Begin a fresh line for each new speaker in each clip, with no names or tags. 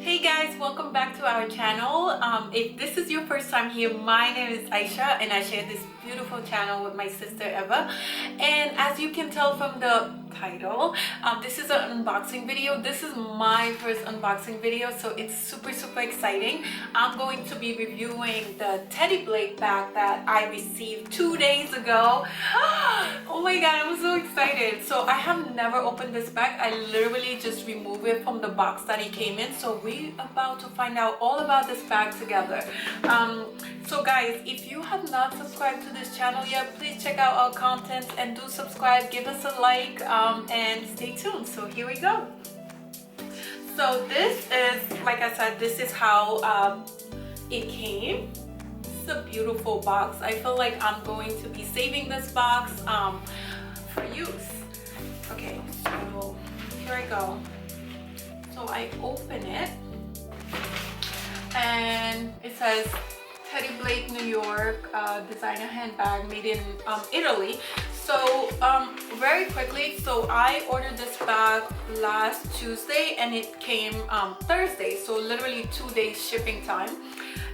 Hey guys, welcome back to our channel. If this is your first time here, my name is Aisha and I share this beautiful channel with my sister Eva. And as you can tell from the title, this is an unboxing video. This is my first unboxing video, so it's super exciting. I'm going to be reviewing the Teddy Blake bag that I received 2 days ago. Oh my god, I'm so excited. So I have never opened this bag. I literally just removed it from the box that it came in. So we're about to find out all about this bag together. So guys, if you have not subscribed to this channel yet, please check out our content and do subscribe, give us a like, and stay tuned. So here we go. So this is, like I said, this is how it came. It's a beautiful box. I feel like I'm going to be saving this box for use. Okay, so here I go. So I open it and it says Teddy Blake New York designer handbag made in Italy. So very quickly, so I ordered this bag last Tuesday and it came Thursday, so literally 2 days shipping time.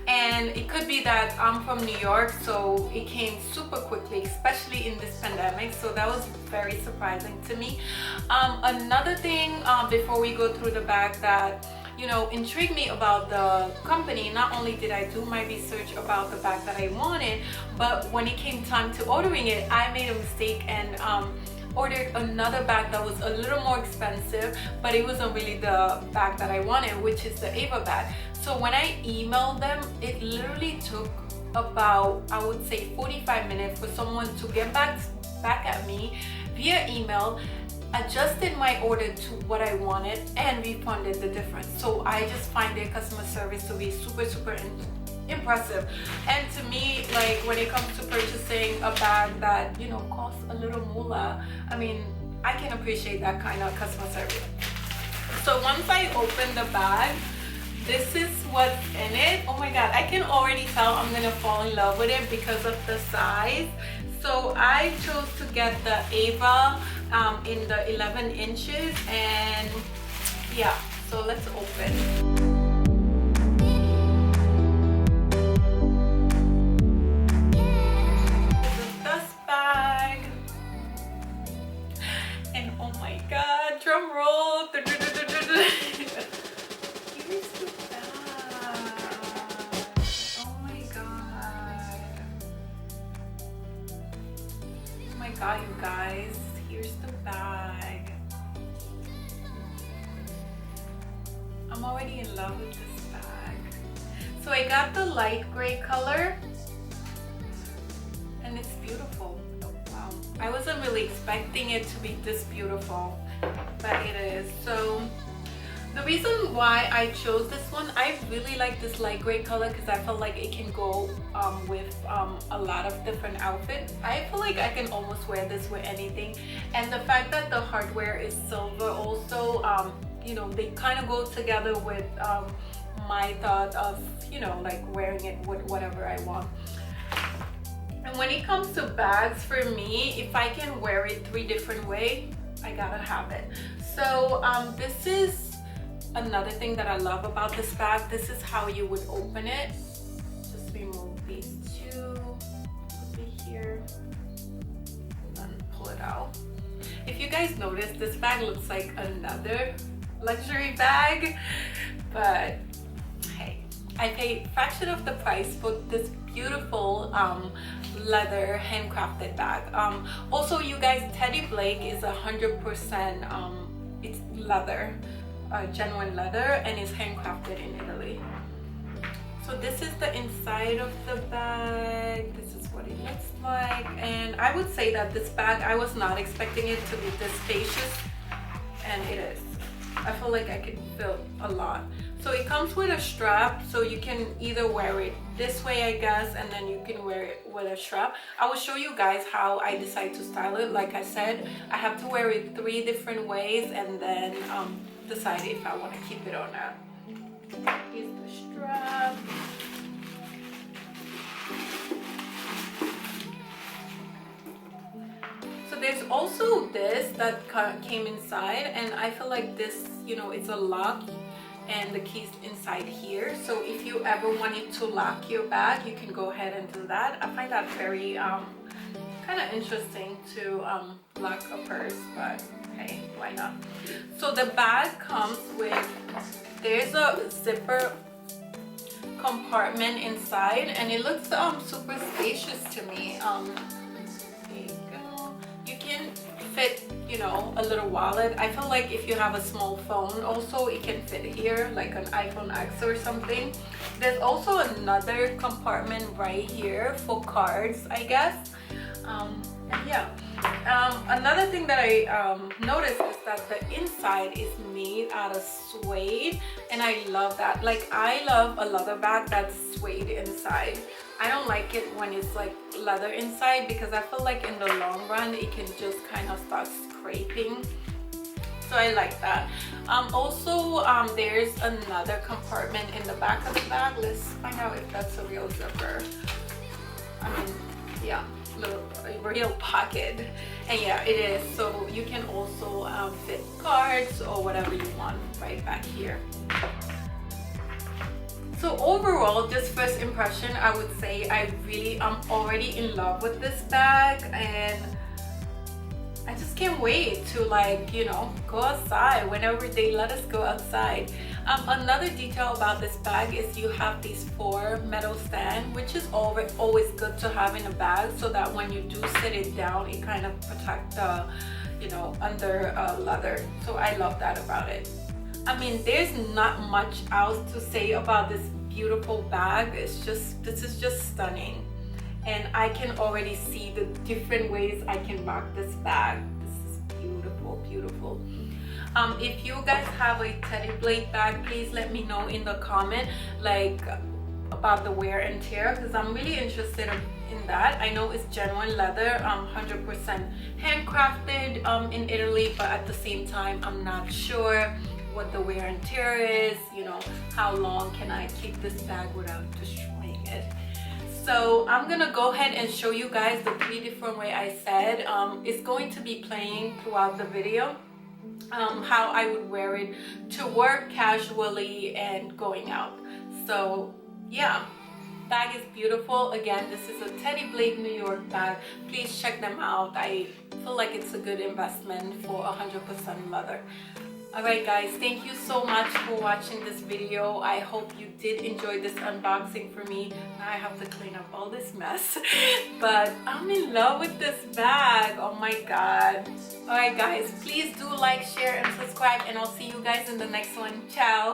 And it could be that I'm from New York, so it came super quickly, especially in this pandemic, so that was very surprising to me. Another thing before we go through the bag that intrigued me about the company, not only did I do my research about the bag that I wanted, but when it came time to ordering it, I made a mistake and ordered another bag that was a little more expensive, but it wasn't really the bag that I wanted, which is the Ava bag. So when I emailed them, it literally took about, I would say, 45 minutes for someone to get back at me via email, adjusted my order to what I wanted, and refunded the difference. So I just find their customer service to be super impressive. And to me, like, when it comes to purchasing a bag that costs a little moolah, I mean, I can appreciate that kind of customer service. So once I open the bag, this is what's in it. Oh my god, I can already tell I'm gonna fall in love with it because of the size. So I chose to get the Ava in the 11 inches, and yeah, so let's open. Drum roll. Here's the bag. Oh my god. Oh my god, you guys. Here's the bag. I'm already in love with this bag. So I got the light gray color and it's beautiful. Oh, wow. I wasn't really expecting it to be this beautiful, but it is. So the reason why I chose this one, I really like this light gray color because I felt like it can go with a lot of different outfits. I feel like I can almost wear this with anything, and the fact that the hardware is silver also, they kind of go together with my thought of like wearing it with whatever I want. And when it comes to bags, for me, if I can wear it 3 different ways, I gotta have it. So this is another thing that I love about this bag. This is how you would open it. Just remove these 2, put it here, and pull it out. If you guys notice, this bag looks like another luxury bag, but hey, I paid fraction of the price for this beautiful leather handcrafted bag. Also, you guys, Teddy Blake is 100% it's leather, genuine leather, and is handcrafted in Italy. So this is the inside of the bag. This is what it looks like, and I would say that this bag, I was not expecting it to be this spacious, and it is. I feel like I could fit a lot. So it comes with a strap, so you can either wear it this way, I guess, and then you can wear it with a strap. I will show you guys how I decide to style it. Like I said, I have to wear it 3 different ways and then decide if I want to keep it or not. Here's the strap. So there's also this that came inside, and I feel like this, it's a lock. and the keys inside here. So if you ever wanted to lock your bag, you can go ahead and do that. I find that very kind of interesting to lock a purse, but hey, why not? So the bag comes with, there's a zipper compartment inside, and it looks super spacious to me. There you go. You can fit, you know, a little wallet. I feel like if you have a small phone also, it can fit here, like an iPhone X or something. There's also another compartment right here for cards, I guess. Yeah. Another thing that I noticed is that the inside is made out of suede, and I love that. Like, I love a leather bag that's suede inside. I don't like it when it's like leather inside, because I feel like in the long run it can just kind of start scraping. So I like that. Also, there's another compartment in the back of the bag. Let's find out if that's a real zipper. I mean, yeah, little real pocket. And yeah, it is. So you can also fit cards or whatever you want right back here. So overall, just first impression, I would say I really am already in love with this bag, and I just can't wait to, like, you know, go outside whenever they let us go outside. Another detail about this bag is you have these 4 metal stand, which is always good to have in a bag, so that when you do sit it down, it kind of protects the, you know, under leather. So I love that about it. I mean, there's not much else to say about this beautiful bag. It's just, this is just stunning. And I can already see the different ways I can rock this bag. This is beautiful, beautiful. If you guys have a Teddy Blake bag, please let me know in the comment, like, about the wear and tear, because I'm really interested in that. I know it's genuine leather, 100% handcrafted in Italy, but at the same time, I'm not sure what the wear and tear is, you know, how long can I keep this bag without destroying it. So I'm gonna go ahead and show you guys the 3 different ways I said. It's going to be playing throughout the video, how I would wear it to work casually and going out. So yeah, bag is beautiful. Again, this is a Teddy Blake New York bag. Please check them out. I feel like it's a good investment for 100% leather. Alright guys, thank you so much for watching this video. I hope you did enjoy this unboxing for me. Now I have to clean up all this mess. But I'm in love with this bag. Oh my god. Alright guys, please do like, share, and subscribe, and I'll see you guys in the next one. Ciao!